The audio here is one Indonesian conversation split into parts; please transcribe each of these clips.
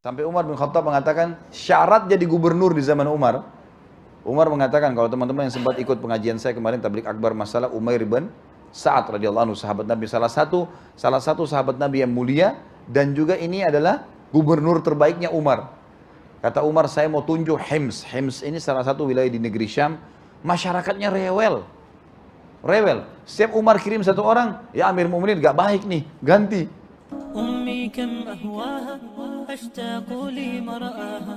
Sampai Umar bin Khattab mengatakan syarat jadi gubernur di zaman Umar. Umar mengatakan, kalau teman-teman yang sempat ikut pengajian saya kemarin tabligh akbar masalah Umair bin Sa'ad radhiyallahu anhu, sahabat Nabi, salah satu sahabat Nabi yang mulia, dan juga ini adalah gubernur terbaiknya Umar. Kata Umar, saya mau tunjuk Hims. Hims ini salah satu wilayah di negeri Syam, masyarakatnya rewel. Setiap Umar kirim satu orang, ya Amir Mu'minin gak baik nih, ganti. أمي كم أهواها أشتاق لي مرآها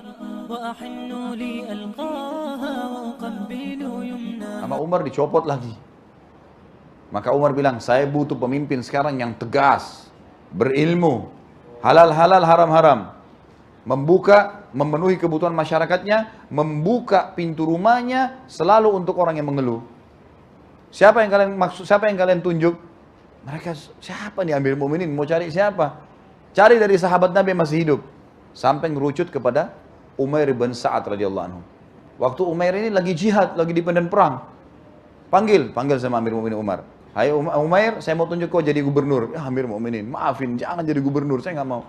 وأحن لي ألقاها وأقبل يمناها. Sama Umar dicopot lagi. Maka Umar bilang, saya butuh pemimpin sekarang yang tegas, berilmu, halal-halal, haram-haram, memenuhi kebutuhan masyarakatnya, membuka pintu rumahnya selalu untuk orang yang mengeluh. Siapa yang kalian tunjuk? Mereka, siapa nih Amir Mu'minin? Mau cari siapa? Cari dari sahabat Nabi yang masih hidup. Sampai ngerucut kepada Umair bin Sa'ad radhiyallahu anhu. Waktu Umair ini lagi jihad, lagi di medan perang. Panggil sama Amir Mu'minin Umar. Hai Umair, saya mau tunjuk kau jadi gubernur. Ya Amir Mu'minin, maafin, jangan jadi gubernur, saya nggak mau.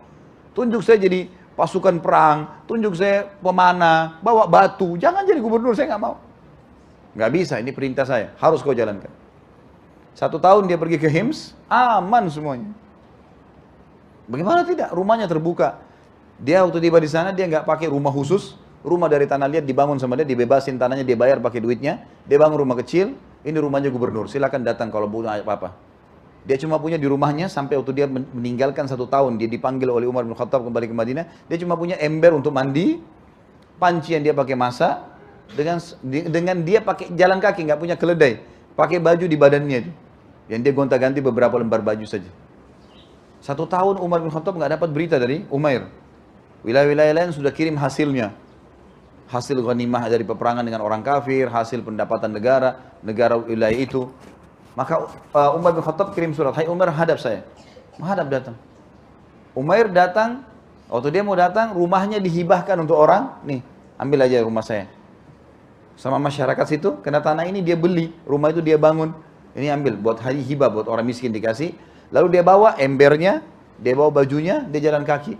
Tunjuk saya jadi pasukan perang, tunjuk saya pemanah, bawa batu, jangan jadi gubernur, saya nggak mau. Nggak bisa, ini perintah saya, harus kau jalankan. 1 tahun dia pergi ke Hims, aman semuanya. Bagaimana tidak? Rumahnya terbuka. Dia waktu tiba di sana, dia nggak pakai rumah khusus. Rumah dari tanah liat dibangun sama dia, dibebasin tanahnya, dia bayar pakai duitnya. Dia bangun rumah kecil, ini rumahnya gubernur, silakan datang kalau butuh apa-apa. Dia cuma punya di rumahnya, sampai waktu dia meninggalkan 1 tahun, dia dipanggil oleh Umar bin Khattab kembali ke Madinah. Dia cuma punya ember untuk mandi, panci yang dia pakai masak, dengan dia pakai jalan kaki, nggak punya keledai. Pakai baju di badannya itu, yang dia gonta-ganti beberapa lembar baju saja. 1 tahun Umar bin Khattab nggak dapat berita dari Umair. Wilayah-wilayah lain sudah kirim hasilnya, hasil ghanimah dari peperangan dengan orang kafir, hasil pendapatan negara wilayah itu. Maka Umar bin Khattab kirim surat, hai Umar, hadap saya. Menghadap datang. Umair datang, waktu dia mau datang, rumahnya dihibahkan untuk orang, nih, ambil aja rumah saya. Sama masyarakat situ, kena tanah ini dia beli, rumah itu dia bangun, ini ambil, buat hibah, buat orang miskin dikasih. Lalu dia bawa embernya, dia bawa bajunya, dia jalan kaki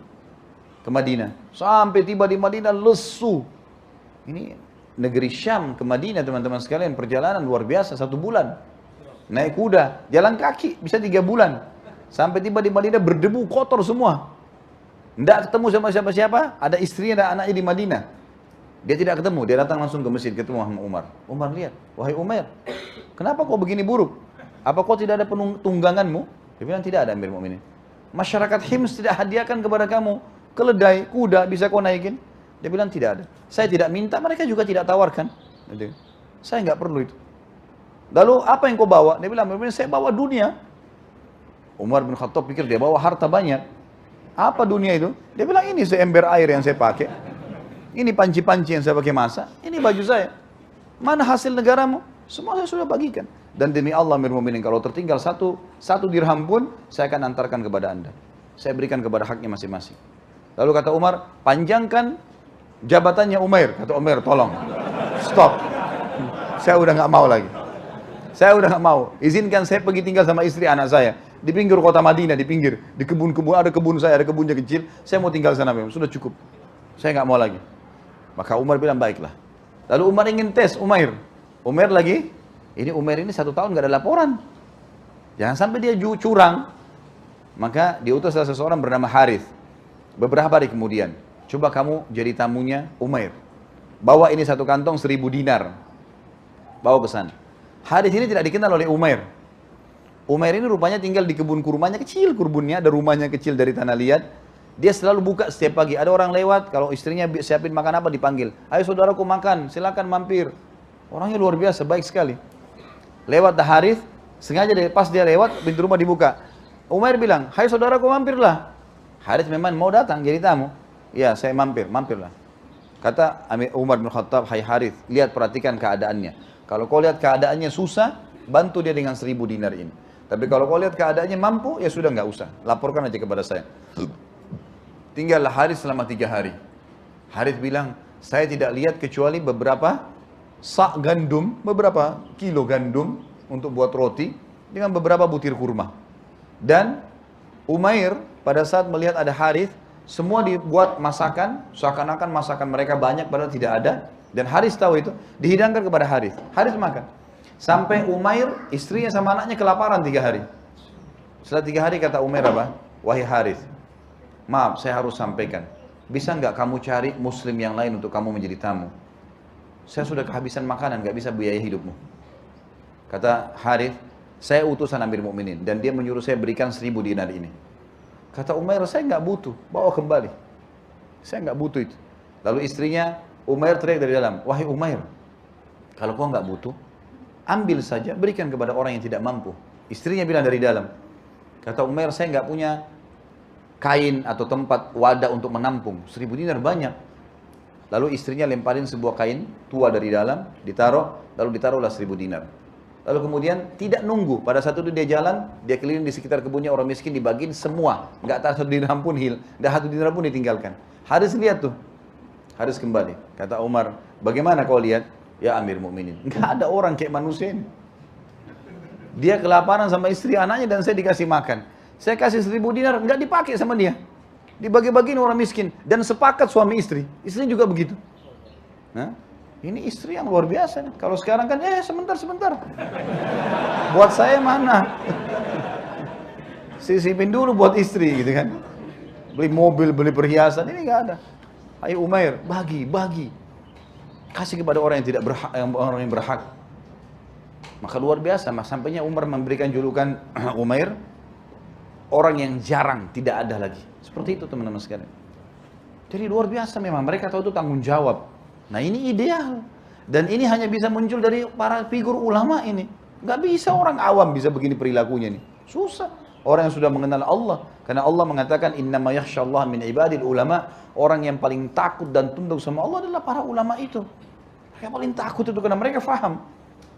ke Madinah. Sampai tiba di Madinah lesu. Ini negeri Syam ke Madinah teman-teman sekalian, perjalanan luar biasa, 1 bulan. Naik kuda, jalan kaki, bisa 3 bulan. Sampai tiba di Madinah berdebu, kotor semua. Tidak ketemu sama siapa-siapa, ada istrinya dan anaknya di Madinah. Dia tidak ketemu, dia datang langsung ke masjid, ketemu sama Umar. Umar lihat, wahai Umair, kenapa kau begini buruk? Apa kau tidak ada tungganganmu? Dia bilang, tidak ada Amir Mu'minin. Masyarakat Hims tidak hadiahkan kepada kamu keledai, kuda, bisa kau naikin? Dia bilang, tidak ada. Saya tidak minta, mereka juga tidak tawarkan. Saya nggak perlu itu. Lalu apa yang kau bawa? Dia bilang, saya bawa dunia. Umar bin Khattab pikir dia bawa harta banyak. Apa dunia itu? Dia bilang, ini seember air yang saya pakai. Ini panci-panci yang saya pakai masak, ini baju saya. Mana hasil negaramu? Semua saya sudah bagikan. Dan demi Allah Amir Mu'minin, kalau tertinggal satu dirham pun, saya akan antarkan kepada anda. Saya berikan kepada haknya masing-masing. Lalu kata Umar, panjangkan jabatannya Umair. Kata Umair, tolong, stop. Saya udah nggak mau lagi. Saya udah nggak mau. Izinkan saya pergi tinggal sama istri anak saya. Di pinggir kota Madinah, di pinggir. Di kebun-kebun, ada kebun saya, ada kebunnya kecil. Saya mau tinggal sana, sudah cukup. Saya nggak mau lagi. Maka Umar bilang, baiklah. Lalu Umar ingin tes Umair. Umair lagi, Umair ini 1 tahun nggak ada laporan. Jangan sampai dia curang. Maka diutus seseorang bernama Harith. Beberapa hari kemudian, coba kamu jadi tamunya Umair. Bawa ini 1 kantong 1000 dinar. Bawa ke sana. Harith ini tidak dikenal oleh Umair. Umair ini rupanya tinggal di kebun kurmanya, kecil kebunnya, ada rumahnya kecil dari tanah liat. Dia selalu buka setiap pagi. Ada orang lewat, kalau istrinya siapin makan apa dipanggil. Ayo saudaraku makan, silakan mampir. Orangnya luar biasa, baik sekali. Lewat Harith, sengaja pas dia lewat, pintu rumah dibuka. Umair bilang, hai saudaraku mampirlah. Harith memang mau datang jadi tamu. Ya, saya mampirlah. Kata Umar bin Khattab, hai Harith, lihat perhatikan keadaannya. Kalau kau lihat keadaannya susah, bantu dia dengan 1000 dinar ini. Tapi kalau kau lihat keadaannya mampu, ya sudah nggak usah. Laporkan aja kepada saya. Tinggallah Harith selama 3 hari. Harith bilang, saya tidak lihat kecuali beberapa sak gandum, beberapa kilo gandum untuk buat roti, dengan beberapa butir kurma. Dan Umair pada saat melihat ada Harith, Semua dibuat masakan, seakan-akan masakan mereka banyak padahal tidak ada. Dan Haris tahu itu, dihidangkan kepada Haris. Haris makan. Sampai Umair, istrinya sama anaknya kelaparan 3 hari. Setelah 3 hari kata Umair apa? Wahai Haris, maaf saya harus sampaikan. Bisa nggak kamu cari muslim yang lain untuk kamu menjadi tamu? Saya sudah kehabisan makanan, nggak bisa biaya hidupmu. Kata Haris, saya utusan Amir Mukminin dan dia menyuruh saya berikan 1000 dinar ini. Kata Umair, saya nggak butuh, bawa kembali. Saya nggak butuh itu. Lalu istrinya, Umair teriak dari dalam, wahai Umair, kalau kau nggak butuh, ambil saja, berikan kepada orang yang tidak mampu. Istrinya bilang dari dalam. Kata Umair, saya nggak punya kain atau tempat wadah untuk menampung. 1000 dinar banyak. Lalu istrinya lemparin sebuah kain tua dari dalam, ditaruh, lalu ditaruhlah 1000 dinar. Lalu kemudian tidak nunggu, pada saat itu dia jalan, dia keliling di sekitar kebunnya orang miskin, dibagiin semua. Nggak tak 1 dinar pun dan 1 dinar pun ditinggalkan. Haris lihat tuh. Haris kembali. Kata Umar, bagaimana kau lihat? Ya Amir Mukminin, nggak ada orang kayak manusia ini. Dia kelaparan sama istri anaknya dan saya dikasih makan. Saya kasih 1000 dinar, nggak dipakai sama dia. Dibagi-bagiin orang miskin. Dan sepakat suami istri. Istrinya juga begitu. Nah, ini istri yang luar biasa. Nih. Kalau sekarang kan, sebentar. Buat saya mana? Sisipin dulu buat istri gitu kan. Beli mobil, beli perhiasan, ini nggak ada. Ayo Umair, bagi. Kasih kepada orang yang tidak berhak, orang yang berhak. Maka luar biasa, sampainya Umar memberikan julukan Umair, orang yang jarang, tidak ada lagi. Seperti itu teman-teman sekalian. Jadi luar biasa memang, mereka tahu itu tanggung jawab. Nah ini ideal. Dan ini hanya bisa muncul dari para figur ulama ini. Gak bisa orang awam bisa begini perilakunya nih. Susah. Orang yang sudah mengenal Allah. Karena Allah mengatakan, innama yakhsyallaha min ibadil ulama. Orang yang paling takut dan tunduk sama Allah adalah para ulama itu. Mereka paling takut itu karena mereka faham.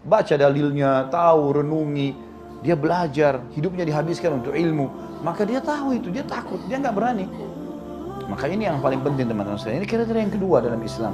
Baca dalilnya, tahu, renungi. Dia belajar, hidupnya dihabiskan untuk ilmu. Maka dia tahu itu, dia takut, dia nggak berani. Maka ini yang paling penting teman-teman sekalian. Ini kriteria yang kedua dalam Islam.